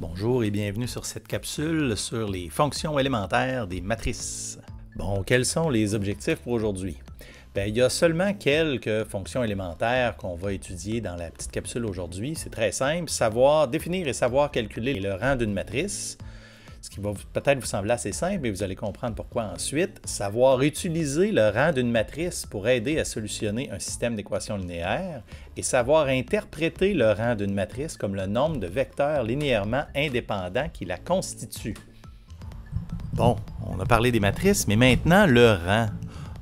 Bonjour et bienvenue sur cette capsule sur les fonctions élémentaires des matrices. Bon, quels sont les objectifs pour aujourd'hui? Bien, il y a seulement quelques fonctions élémentaires qu'on va étudier dans la petite capsule aujourd'hui. C'est très simple, définir et savoir calculer le rang d'une matrice, ce qui va peut-être vous sembler assez simple, mais vous allez comprendre pourquoi ensuite. Savoir utiliser le rang d'une matrice pour aider à solutionner un système d'équations linéaires et savoir interpréter le rang d'une matrice comme le nombre de vecteurs linéairement indépendants qui la constituent. Bon, on a parlé des matrices, mais maintenant le rang.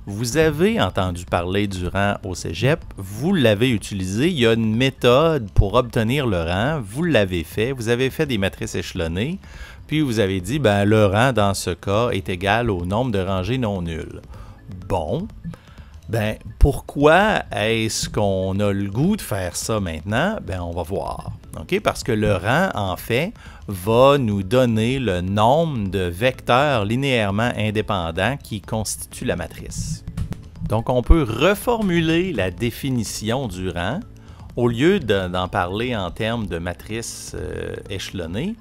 Vous avez entendu parler du rang au cégep, vous l'avez utilisé, il y a une méthode pour obtenir le rang, vous l'avez fait, vous avez fait des matrices échelonnées, puis vous avez dit, ben, le rang dans ce cas est égal au nombre de rangées non nulles. Bon, ben, pourquoi est-ce qu'on a le goût de faire ça maintenant? Ben, on va voir. OK? Parce que le rang, en fait, va nous donner le nombre de vecteurs linéairement indépendants qui constituent la matrice. Donc, on peut reformuler la définition du rang. Au lieu d'en parler en termes de matrice échelonnée,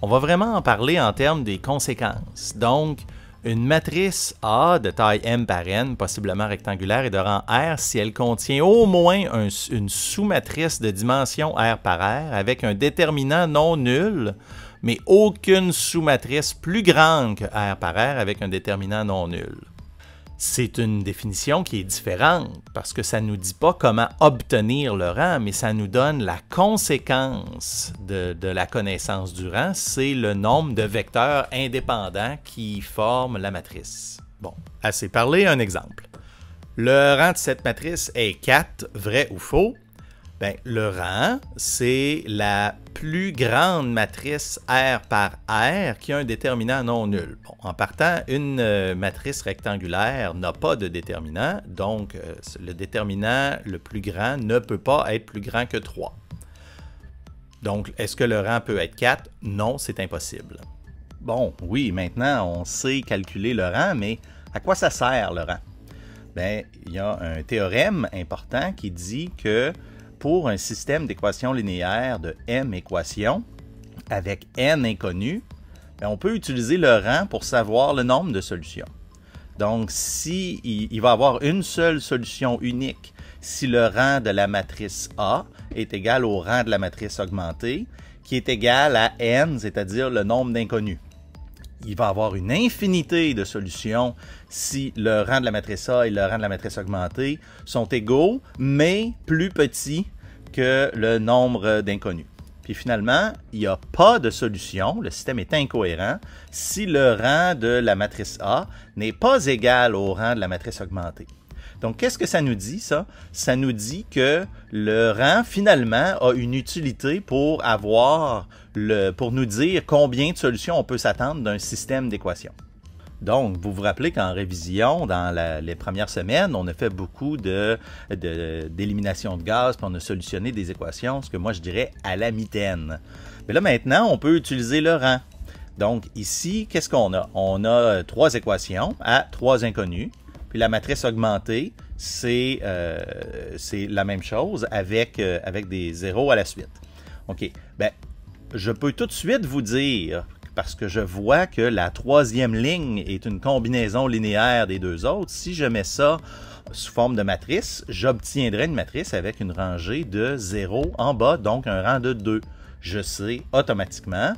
on va vraiment en parler en termes des conséquences. Donc, une matrice A de taille M par N, possiblement rectangulaire, et de rang R si elle contient au moins une sous-matrice de dimension R par R avec un déterminant non nul, mais aucune sous-matrice plus grande que R par R avec un déterminant non nul. C'est une définition qui est différente parce que ça ne nous dit pas comment obtenir le rang, mais ça nous donne la conséquence de la connaissance du rang, c'est le nombre de vecteurs indépendants qui forment la matrice. Bon, assez parlé, un exemple. Le rang de cette matrice est 4, vrai ou faux? Bien, le rang, c'est la plus grande matrice R par R qui a un déterminant non nul. Bon, en partant, une matrice rectangulaire n'a pas de déterminant, donc le déterminant le plus grand ne peut pas être plus grand que 3. Donc, est-ce que le rang peut être 4? Non, c'est impossible. Bon, oui, maintenant, on sait calculer le rang, mais à quoi ça sert le rang? Bien, il y a un théorème important qui dit que pour un système d'équations linéaires de m équations avec n inconnus, on peut utiliser le rang pour savoir le nombre de solutions. Donc, si il va y avoir une seule solution unique si le rang de la matrice A est égal au rang de la matrice augmentée, qui est égal à n, c'est-à-dire le nombre d'inconnus. Il va y avoir une infinité de solutions si le rang de la matrice A et le rang de la matrice augmentée sont égaux, mais plus petits que le nombre d'inconnus. Puis finalement, il n'y a pas de solution, le système est incohérent, si le rang de la matrice A n'est pas égal au rang de la matrice augmentée. Donc, qu'est-ce que ça nous dit, ça? Ça nous dit que le rang, finalement, a une utilité pour pour nous dire combien de solutions on peut s'attendre d'un système d'équations. Donc, vous vous rappelez qu'en révision, dans les premières semaines, on a fait beaucoup d'élimination de gaz, puis on a solutionné des équations, ce que moi je dirais à la mitaine. Mais là, maintenant, on peut utiliser le rang. Donc, ici, qu'est-ce qu'on a? On a 3 équations à 3 inconnus. Puis la matrice augmentée, c'est la même chose avec des zéros à la suite. OK. Bien, je peux tout de suite vous dire, parce que je vois que la troisième ligne est une combinaison linéaire des deux autres, si je mets ça sous forme de matrice, j'obtiendrai une matrice avec une rangée de 0 en bas, donc un rang de 2. Je sais automatiquement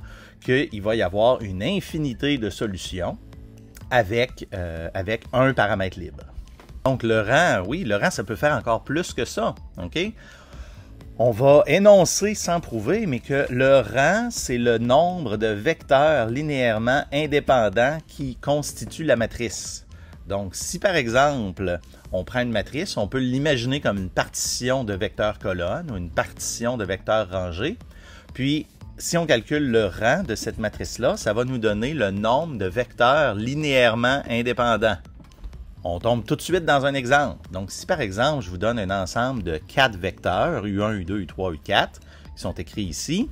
qu'il va y avoir une infinité de solutions avec un paramètre libre. Donc le rang, oui, le rang, ça peut faire encore plus que ça, OK? On va énoncer sans prouver, mais que le rang, c'est le nombre de vecteurs linéairement indépendants qui constituent la matrice. Donc, si par exemple, on prend une matrice, on peut l'imaginer comme une partition de vecteurs colonnes ou une partition de vecteurs rangés. Puis, si on calcule le rang de cette matrice-là, ça va nous donner le nombre de vecteurs linéairement indépendants. On tombe tout de suite dans un exemple. Donc, si par exemple, je vous donne un ensemble de 4 vecteurs, U1, U2, U3, U4, qui sont écrits ici,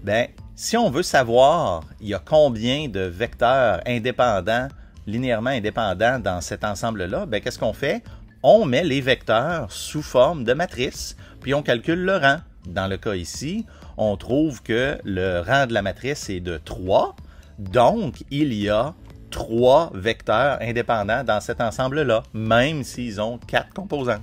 bien, si on veut savoir il y a combien de vecteurs indépendants, linéairement indépendants dans cet ensemble-là, bien, qu'est-ce qu'on fait? On met les vecteurs sous forme de matrice, puis on calcule le rang. Dans le cas ici, on trouve que le rang de la matrice est de 3, donc il y a 3 vecteurs indépendants dans cet ensemble-là, même s'ils ont 4 composantes.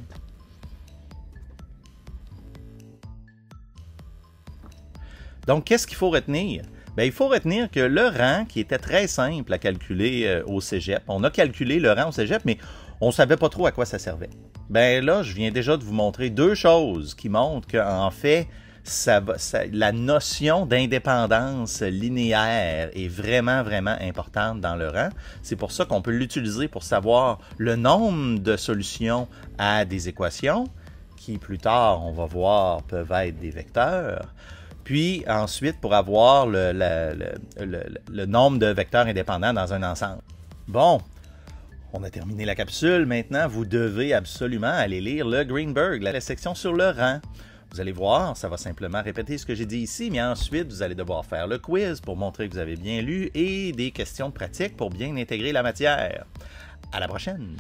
Donc, qu'est-ce qu'il faut retenir? Bien, il faut retenir que le rang, qui était très simple à calculer au cégep, on a calculé le rang au cégep, mais on ne savait pas trop à quoi ça servait. Bien là, je viens déjà de vous montrer 2 choses qui montrent qu'en fait, la notion d'indépendance linéaire est vraiment, vraiment importante dans le rang. C'est pour ça qu'on peut l'utiliser pour savoir le nombre de solutions à des équations, qui plus tard, on va voir, peuvent être des vecteurs. Puis ensuite, pour avoir le nombre de vecteurs indépendants dans un ensemble. Bon, on a terminé la capsule. Maintenant, vous devez absolument aller lire le Greenberg, la section sur le rang. Vous allez voir, ça va simplement répéter ce que j'ai dit ici, mais ensuite, vous allez devoir faire le quiz pour montrer que vous avez bien lu et des questions de pratique pour bien intégrer la matière. À la prochaine!